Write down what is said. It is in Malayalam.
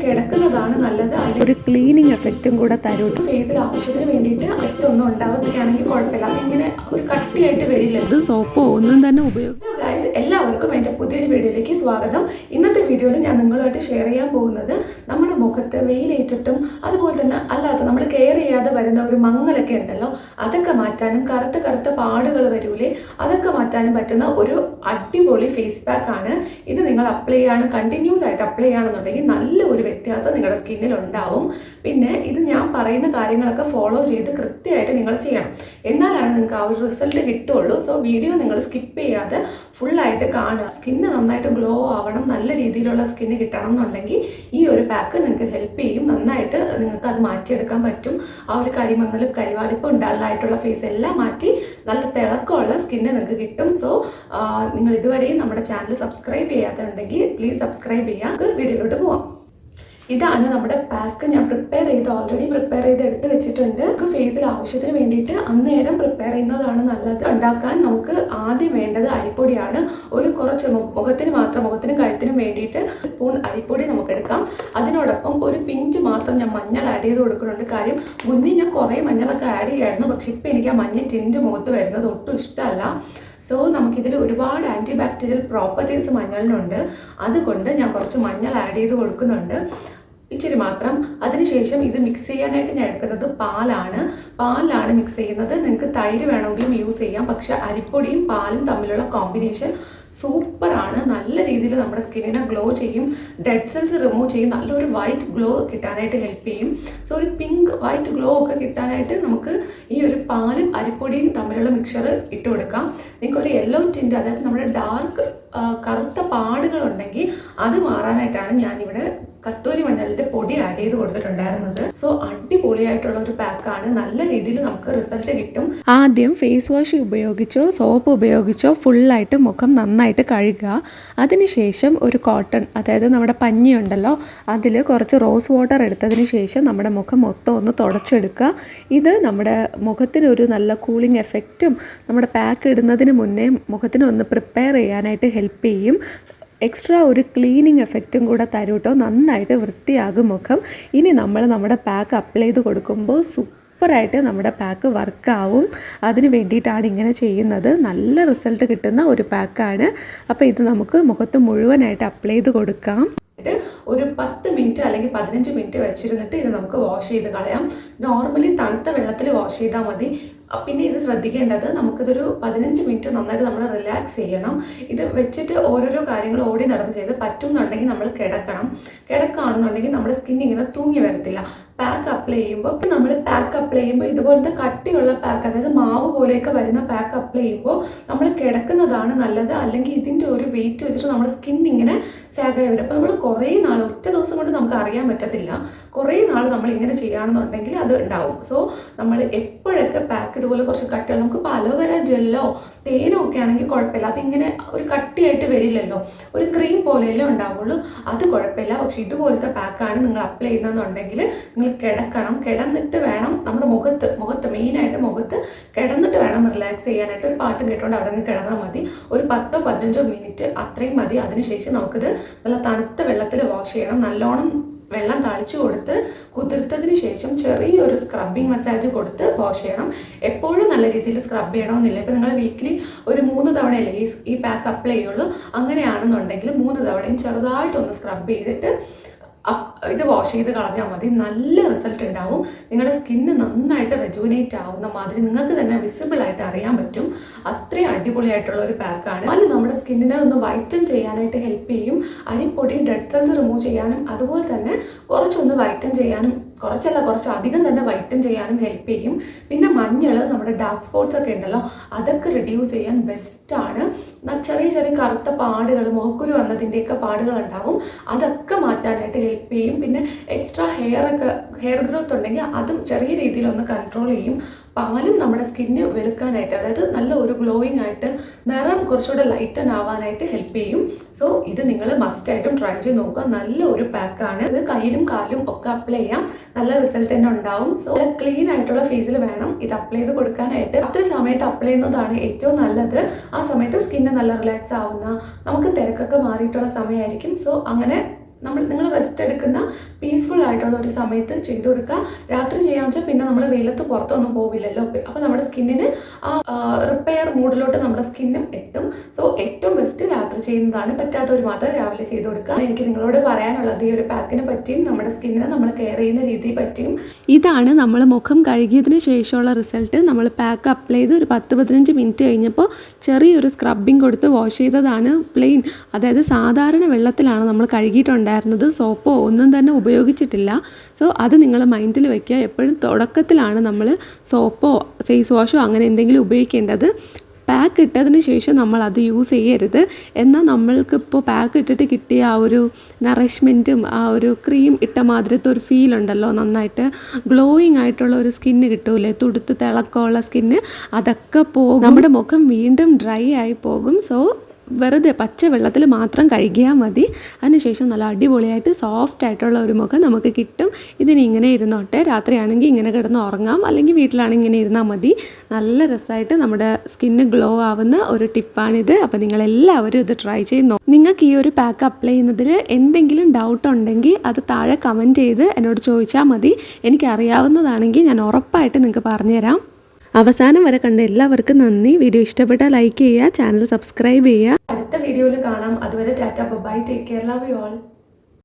കിടക്കുന്നതാണ് നല്ലത്. അല്ലെങ്കിൽ ഒരു ക്ലീനിങ് എഫക്റ്റും കൂടെ തരും. ഫേസിൽ ആവശ്യത്തിന് വേണ്ടിയിട്ട് അറ്റൊന്നും ഉണ്ടാവുകയാണെങ്കിൽ കുഴപ്പമില്ല. അതിങ്ങനെ ഒരു കട്ടിയായിട്ട് വരില്ല. ഇത് സോപ്പോ ഒന്നും തന്നെ ഉപയോഗിക്കും. ഗൈസ്, എല്ലാവർക്കും എൻ്റെ പുതിയൊരു വീഡിയോയിലേക്ക് സ്വാഗതം. ഇന്നത്തെ വീഡിയോയിൽ ഞാൻ നിങ്ങളുമായിട്ട് ഷെയർ ചെയ്യാൻ പോകുന്നത് നമ്മുടെ മുഖത്ത് വെയിലേറ്റിട്ടും അതുപോലെ തന്നെ അല്ലാത്ത നമ്മൾ കെയർ ചെയ്യാതെ വരുന്ന ഒരു മങ്ങലൊക്കെ ഉണ്ടല്ലോ, അതൊക്കെ മാറ്റാനും കറുത്ത പാടുകൾ വരൂലേ, അതൊക്കെ മാറ്റാനും പറ്റുന്ന ഒരു അടിപൊളി ഫേസ് പാക്ക് ആണ് ഇത്. നിങ്ങൾ അപ്ലൈ ചെയ്യാണ് കണ്ടിന്യൂസ് ആയിട്ട് അപ്ലൈ ചെയ്യുകയാണെന്നുണ്ടെങ്കിൽ നല്ല ഒരു വ്യത്യാസം നിങ്ങളുടെ സ്കിന്നിൽ ഉണ്ടാവും. പിന്നെ ഇത് ഞാൻ പറയുന്ന കാര്യങ്ങളൊക്കെ ഫോളോ ചെയ്ത് കൃത്യമായിട്ട് നിങ്ങൾ ചെയ്യണം, എന്നാലാണ് നിങ്ങൾക്ക് ആ ഒരു റിസൾട്ട് കിട്ടുള്ളൂ. സോ വീഡിയോ നിങ്ങൾ സ്കിപ്പ് ചെയ്യാതെ ഫുള്ളായിട്ട് കാണുക. സ്കിന്ന് നന്നായിട്ട് ഗ്ലോ ആവണം, നല്ല രീതിയിലുള്ള സ്കിന്ന് കിട്ടണം എന്നുണ്ടെങ്കിൽ ഈ ഒരു പാക്ക് നിങ്ങൾക്ക് ഹെൽപ്പ് ചെയ്യും. നന്നായിട്ട് നിങ്ങൾക്ക് അത് മാറ്റിയെടുക്കാൻ പറ്റും. ആ ഒരു കരിമങ്ങലും കരിവാളിപ്പും ഡള്ളായിട്ടുള്ള ഫേസ് എല്ലാം മാറ്റി നല്ല തിളക്കമുള്ള സ്കിന്ന് നിങ്ങൾക്ക് കിട്ടും. സോ നിങ്ങൾ ഇതുവരെയും നമ്മുടെ ചാനൽ സബ്സ്ക്രൈബ് ചെയ്യാത്തുണ്ടെങ്കിൽ പ്ലീസ് സബ്സ്ക്രൈബ് ചെയ്യാം. വീഡിയോയിലോട്ട് പോവാം. ഇതാണ് നമ്മുടെ പാക്ക്. ഞാൻ ഓൾറെഡി പ്രിപ്പയർ ചെയ്ത് എടുത്ത് വെച്ചിട്ടുണ്ട്. നമുക്ക് ഫേസിൽ ആവശ്യത്തിന് വേണ്ടിയിട്ട് അന്നേരം പ്രിപ്പയർ ചെയ്യുന്നതാണ് നല്ലത്. ഉണ്ടാക്കാൻ നമുക്ക് ആദ്യം വേണ്ടത് അരിപ്പൊടിയാണ്. ഒരു കുറച്ച് മുഖത്തിനും കഴുത്തിനും വേണ്ടിയിട്ട് സ്പൂൺ അരിപ്പൊടി നമുക്ക് എടുക്കാം. അതിനോടൊപ്പം ഒരു പിഞ്ച് മാത്രം ഞാൻ മഞ്ഞൾ ആഡ് ചെയ്ത് കൊടുക്കുന്നുണ്ട്. കാര്യം മുന്നേ ഞാൻ കുറേ മഞ്ഞളൊക്കെ ആഡ് ചെയ്യായിരുന്നു, പക്ഷെ ഇപ്പം എനിക്ക് ആ മഞ്ഞ ടിൻറ്റ് മുഖത്ത് വരുന്നത് ഒട്ടും ഇഷ്ടമല്ല. സോ നമുക്കിതിൽ ഒരുപാട് ആൻറ്റി ബാക്ടീരിയൽ പ്രോപ്പർട്ടീസ് മഞ്ഞളിനുണ്ട്. അതുകൊണ്ട് ഞാൻ കുറച്ച് മഞ്ഞൾ ആഡ് ചെയ്ത് കൊടുക്കുന്നുണ്ട്, ഇച്ചിരി മാത്രം. അതിനുശേഷം ഇത് മിക്സ് ചെയ്യാനായിട്ട് ഞാൻ എടുക്കുന്നത് പാലാണ് മിക്സ് ചെയ്യുന്നത്. നിങ്ങൾക്ക് തൈര് വേണമെങ്കിലും യൂസ് ചെയ്യാം, പക്ഷെ അരിപ്പൊടിയും പാലും തമ്മിലുള്ള കോമ്പിനേഷൻ സൂപ്പറാണ്. നല്ല രീതിയിൽ നമ്മുടെ സ്കിന്നിനെ ഗ്ലോ ചെയ്യും, ഡെഡ് സെൽസ് റിമൂവ് ചെയ്യും, നല്ലൊരു വൈറ്റ് ഗ്ലോ കിട്ടാനായിട്ട് ഹെൽപ്പ് ചെയ്യും. സോ ഒരു പിങ്ക് വൈറ്റ് ഗ്ലോ ഒക്കെ കിട്ടാനായിട്ട് നമുക്ക് ഈ ഒരു പാലും അരിപ്പൊടിയും തമ്മിലുള്ള മിക്സർ ഇട്ട് കൊടുക്കാം. നിങ്ങൾക്കൊരു യെല്ലോ ടിൻറ്റ്, അതായത് നമ്മുടെ ഡാർക്ക് കറുത്ത പാടുകളുണ്ടെങ്കിൽ അത് മാറാനായിട്ടാണ് ഞാനിവിടെ കസ്തൂരി മഞ്ഞളിൻ്റെ പൊടി ആഡ് ചെയ്ത് കൊടുത്തിട്ടുണ്ടായിരുന്നത്. സോ അടിപൊളിയായിട്ടുള്ള ഒരു പാക്കാണ്. നല്ല രീതിയിൽ നമുക്ക് റിസൾട്ട് കിട്ടും. ആദ്യം ഫേസ് വാഷ് ഉപയോഗിച്ചോ സോപ്പ് ഉപയോഗിച്ചോ ഫുള്ളായിട്ട് മുഖം നന്നായിട്ട് കഴുകുക. അതിനുശേഷം ഒരു കോട്ടൺ, അതായത് നമ്മുടെ പഞ്ഞി ഉണ്ടല്ലോ, അതിൽ കുറച്ച് റോസ് വാട്ടർ എടുത്തതിന് ശേഷം നമ്മുടെ മുഖം മൊത്തം ഒന്ന് തുടച്ചെടുക്കുക. ഇത് നമ്മുടെ മുഖത്തിനൊരു നല്ല കൂളിംഗ് എഫക്റ്റും നമ്മുടെ പാക്ക് ഇടുന്നതിന് മുന്നേ മുഖത്തിന് ഒന്ന് പ്രിപ്പയർ ചെയ്യാനായിട്ട് ഹെൽപ്പ് ചെയ്യും. എക്സ്ട്രാ ഒരു ക്ലീനിങ് എഫക്റ്റും കൂടെ തരും കേട്ടോ. നന്നായിട്ട് വൃത്തിയാകും മുഖം. ഇനി നമ്മൾ നമ്മുടെ പാക്ക് അപ്ലൈ ചെയ്ത് കൊടുക്കുമ്പോൾ സൂപ്പറായിട്ട് നമ്മുടെ പാക്ക് വർക്കാവും. അതിന് വേണ്ടിയിട്ടാണ് ഇങ്ങനെ ചെയ്യുന്നത്. നല്ല റിസൾട്ട് കിട്ടുന്ന ഒരു പാക്കാണ്. അപ്പോൾ ഇത് നമുക്ക് മുഖത്ത് മുഴുവനായിട്ട് അപ്ലൈ ചെയ്ത് കൊടുക്കാം. ഒരു 10 മിനിറ്റ് അല്ലെങ്കിൽ 15 മിനിറ്റ് വെച്ചിരുന്നിട്ട് ഇത് നമുക്ക് വാഷ് ചെയ്ത് കളയാം. നോർമലി തണുത്ത വെള്ളത്തിൽ വാഷ് ചെയ്താൽ മതി. പിന്നെ ഇത് ശ്രദ്ധിക്കേണ്ടത്, നമുക്കിതൊരു 15 മിനിറ്റ് നന്നായിട്ട് നമ്മൾ റിലാക്സ് ചെയ്യണം. ഇത് വെച്ചിട്ട് ഓരോരോ കാര്യങ്ങൾ ഓടി നടന്ന് ചെയ്ത് പറ്റുന്നുണ്ടെങ്കിൽ നമ്മൾ കിടക്കുകയാണെന്നുണ്ടെങ്കിൽ നമ്മുടെ സ്കിൻ ഇങ്ങനെ തൂങ്ങി വരത്തില്ല. പാക്ക് അപ്ലൈ ചെയ്യുമ്പോൾ ഇതുപോലത്തെ കട്ടിയുള്ള പാക്ക്, അതായത് മാവ് പോലെയൊക്കെ വരുന്ന പാക്ക് അപ്ലൈ ചെയ്യുമ്പോൾ നമ്മൾ കിടക്കുന്നതാണ് നല്ലത്. അല്ലെങ്കിൽ ഇതിൻ്റെ ഒരു വെയിറ്റ് വെച്ചിട്ട് നമ്മുടെ സ്കിൻ ഇങ്ങനെ സാഗായി വരും. അപ്പോൾ നമ്മൾ കുറേ നാൾ, ഒറ്റ ദിവസം കൊണ്ട് നമുക്ക് അറിയാൻ പറ്റത്തില്ല. കുറേ നാൾ നമ്മൾ ഇങ്ങനെ ചെയ്യുകയാണെന്നുണ്ടെങ്കിൽ അത് ഉണ്ടാവും. സോ നമ്മൾ എപ്പോഴൊക്കെ പാക്ക് ഇതുപോലെ കുറച്ച് കട്ടിയുള്ള, നമുക്ക് അലോവേര ജെല്ലോ തേനോ ഒക്കെ ആണെങ്കിൽ കുഴപ്പമില്ല, അതിങ്ങനെ ഒരു കട്ടിയായിട്ട് വരില്ലല്ലോ, ഒരു ക്രീം പോലെയല്ലേ ഉണ്ടാവുള്ളൂ, അത് കുഴപ്പമില്ല. പക്ഷെ ഇതുപോലത്തെ പാക്കാണ് നിങ്ങൾ അപ്ലൈ ചെയ്യുന്നതെന്നുണ്ടെങ്കിൽ നിങ്ങൾ കിടന്നിട്ട് വേണം നമ്മുടെ മുഖത്ത് മെയിനായിട്ട് മുഖത്ത് കിടന്നിട്ട് വേണം റിലാക്സ് ചെയ്യാനായിട്ട്. ഒരു പാട്ട് കേട്ടുകൊണ്ട് അവിടെ നിന്ന് കിടന്നാൽ മതി. ഒരു 10-15 മിനിറ്റ് അത്രയും മതി. അതിനുശേഷം നമുക്കിത് നല്ല തണുത്ത വെള്ളത്തിൽ വാഷ് ചെയ്യണം. നല്ലോണം വെള്ളം തളിച്ചു കൊടുത്ത് കുതിർത്തതിന് ശേഷം ചെറിയൊരു സ്ക്രബിങ് മസാജ് കൊടുത്ത് വാഷ് ചെയ്യണം. എപ്പോഴും നല്ല രീതിയിൽ സ്ക്രബ് ചെയ്യണമെന്നില്ല. ഇപ്പോൾ നിങ്ങൾ വീക്കിലി ഒരു 3 തവണയല്ലേ ഈ പാക്ക് അപ്ലൈ ചെയ്യുള്ളൂ. അങ്ങനെയാണെന്നുണ്ടെങ്കിൽ 3 തവണയും ചെറുതായിട്ടൊന്ന് സ്ക്രബ് ചെയ്തിട്ട് ഇത് വാഷ് ചെയ്ത് കളഞ്ഞാൽ മതി. നല്ല റിസൾട്ട് ഉണ്ടാവും. നിങ്ങളുടെ സ്കിന്ന് നന്നായിട്ട് റെജുവിനേറ്റ് ആവുന്ന മാതിരി നിങ്ങൾക്ക് തന്നെ വിസിബിൾ ആയിട്ട് അറിയാൻ പറ്റും. അത്രയും അടിപൊളിയായിട്ടുള്ള ഒരു പാക്കാണ്. അത് നമ്മുടെ സ്കിന്നിനെ ഒന്ന് വൈറ്റൻ ചെയ്യാനായിട്ട് ഹെൽപ്പ് ചെയ്യും. അരിപ്പൊടി ഡെഡ് സെൽസ് റിമൂവ് ചെയ്യാനും അതുപോലെ തന്നെ കുറച്ചൊന്ന് വൈറ്റൻ ചെയ്യാനും, കുറച്ച് അധികം തന്നെ വൈറ്റൻ ചെയ്യാനും ഹെൽപ്പ് ചെയ്യും. പിന്നെ മഞ്ഞൾ, നമ്മുടെ ഡാർക്ക് സ്പോട്ട്സ് ഒക്കെ ഉണ്ടല്ലോ, അതൊക്കെ റിഡ്യൂസ് ചെയ്യാൻ ബെസ്റ്റാണ്. ചെറിയ കറുത്ത പാടുകൾ, മുഖക്കുരു വന്നതിൻ്റെയൊക്കെ പാടുകൾ ഉണ്ടാവും, അതൊക്കെ മാറ്റാനായിട്ട് ഹെൽപ്പ് ചെയ്യും. പിന്നെ എക്സ്ട്രാ ഹെയർ ഗ്രോത്ത് ഉണ്ടെങ്കിൽ അതും ചെറിയ രീതിയിലൊന്ന് കൺട്രോൾ ചെയ്യും. പാലും നമ്മുടെ സ്കിന്ന് വെളുക്കാനായിട്ട്, അതായത് നല്ല ഒരു ഗ്ലോയിങ് ആയിട്ട് നിറം കുറച്ചുകൂടെ ലൈറ്റൻ ആവാനായിട്ട് ഹെൽപ്പ് ചെയ്യും. സോ ഇത് നിങ്ങൾ മസ്റ്റായിട്ടും ട്രൈ ചെയ്ത് നോക്കുക. നല്ല ഒരു പാക്കാണ് ഇത്. കയ്യിലും കാലും ഒക്കെ അപ്ലൈ ചെയ്യാം, നല്ല റിസൾട്ട് തന്നെ ഉണ്ടാവും. സോ ക്ലീൻ ആയിട്ടുള്ള ഫേസിൽ വേണം ഇത് അപ്ലൈ ചെയ്ത് കൊടുക്കാനായിട്ട്. അത്ര സമയത്ത് അപ്ലൈ ചെയ്യുന്നതാണ് ഏറ്റവും നല്ലത്. ആ സമയത്ത് സ്കിന്ന് നല്ല റിലാക്സ് ആവുന്ന, നമുക്ക് തിരക്കൊക്കെ മാറിയിട്ടുള്ള സമയമായിരിക്കും. സോ അങ്ങനെ നിങ്ങൾ റെസ്റ്റ് എടുക്കുന്ന പീസ്ഫുൾ ആയിട്ടുള്ള ഒരു സമയത്ത് ചെയ്തു കൊടുക്കുക. രാത്രി ചെയ്യാന്ന് വെച്ചാൽ പിന്നെ നമ്മൾ വെയിലത്ത് പുറത്തൊന്നും പോവില്ലല്ലോ, അപ്പോൾ നമ്മുടെ സ്കിന്നിന് ആ റിപ്പയർ മൂഡിലോട്ട് നമ്മുടെ സ്കിന്നും എത്തും. സോ ഏറ്റവും ബെസ്റ്റ് രാത്രി ചെയ്യുന്നതാണ്. പറ്റാത്തവർ മാത്രം രാവിലെ ചെയ്ത് കൊടുക്കുക. എനിക്ക് നിങ്ങളോട് പറയാനുള്ളത് ഈ ഒരു പാക്കിനെ പറ്റിയും നമ്മുടെ സ്കിന്നിനെ നമ്മൾ കെയർ ചെയ്യുന്ന രീതിയെ പറ്റിയും. ഇതാണ് നമ്മൾ മുഖം കഴുകിയതിന് ശേഷമുള്ള റിസൾട്ട്. നമ്മൾ പാക്ക് അപ്ലൈ ചെയ്ത് ഒരു 10-15 മിനിറ്റ് കഴിഞ്ഞപ്പോൾ ചെറിയൊരു സ്ക്രബിങ് കൊടുത്ത് വാഷ് ചെയ്തതാണ്. പ്ലെയിൻ, അതായത് സാധാരണ വെള്ളത്തിലാണ് നമ്മൾ കഴുകിയിട്ടുണ്ടായിരുന്നത്. സോപ്പോ ഒന്നും തന്നെ ഉപയോഗിച്ചിട്ടില്ല. സോ അത് നിങ്ങൾ മൈൻഡിൽ വെക്കുക. എപ്പോഴും തുടക്കത്തിലാണ് നമ്മൾ സോപ്പോ ഫേസ് വാഷോ അങ്ങനെ എന്തെങ്കിലും ഉപയോഗിക്കേണ്ടത്. പാക്ക് ഇട്ടതിന് ശേഷം നമ്മൾ അത് യൂസ് ചെയ്യരുത്. എന്നാൽ നമ്മൾക്കിപ്പോൾ പാക്ക് ഇട്ടിട്ട് കിട്ടിയ ആ ഒരു നറിഷ്മെൻറ്റും ആ ഒരു ക്രീം ഇട്ട മാതിരത്തെ ഒരു ഫീൽ ഉണ്ടല്ലോ, നന്നായിട്ട് ഗ്ലോയിങ് ആയിട്ടുള്ള ഒരു സ്കിന്ന് കിട്ടൂലേ, തുടുത്ത് തിളക്കമുള്ള സ്കിന്ന്, അതൊക്കെ പോകും. നമ്മുടെ മുഖം വീണ്ടും ഡ്രൈ ആയി പോകും. സോ വെറുതെ പച്ച വെള്ളത്തിൽ മാത്രം കഴുകിയാൽ മതി. അതിനുശേഷം നല്ല അടിപൊളിയായിട്ട് സോഫ്റ്റ് ആയിട്ടുള്ള ഒരു മുഖം നമുക്ക് കിട്ടും. ഇതിന് ഇങ്ങനെ ഇരുന്നോട്ടെ, രാത്രിയാണെങ്കിൽ ഇങ്ങനെ കിടന്ന് ഉറങ്ങാം, അല്ലെങ്കിൽ വീട്ടിലാണെങ്കിൽ ഇങ്ങനെ ഇരുന്നാൽ മതി. നല്ല രസമായിട്ട് നമ്മുടെ സ്കിന്ന് ഗ്ലോ ആവുന്ന ഒരു ടിപ്പാണിത്. അപ്പോൾ നിങ്ങളെല്ലാവരും ഇത് ട്രൈ ചെയ്യുന്നു. നിങ്ങൾക്ക് ഈ ഒരു പാക്ക് അപ്ലൈ ചെയ്യുന്നതിൽ എന്തെങ്കിലും ഡൗട്ട് ഉണ്ടെങ്കിൽ അത് താഴെ കമൻറ്റ് ചെയ്ത് എന്നോട് ചോദിച്ചാൽ മതി. എനിക്കറിയാവുന്നതാണെങ്കിൽ ഞാൻ ഉറപ്പായിട്ട് നിങ്ങൾക്ക് പറഞ്ഞുതരാം. അവസാനം വരെ കണ്ട എല്ലാവർക്കും നന്ദി. വീഡിയോ ഇഷ്ടപ്പെട്ടാൽ ലൈക്ക് ചെയ്യുക, ചാനൽ സബ്സ്ക്രൈബ് ചെയ്യുക. അടുത്ത വീഡിയോയിൽ കാണാം. അതുവരെ tata, bye, take care, love you all.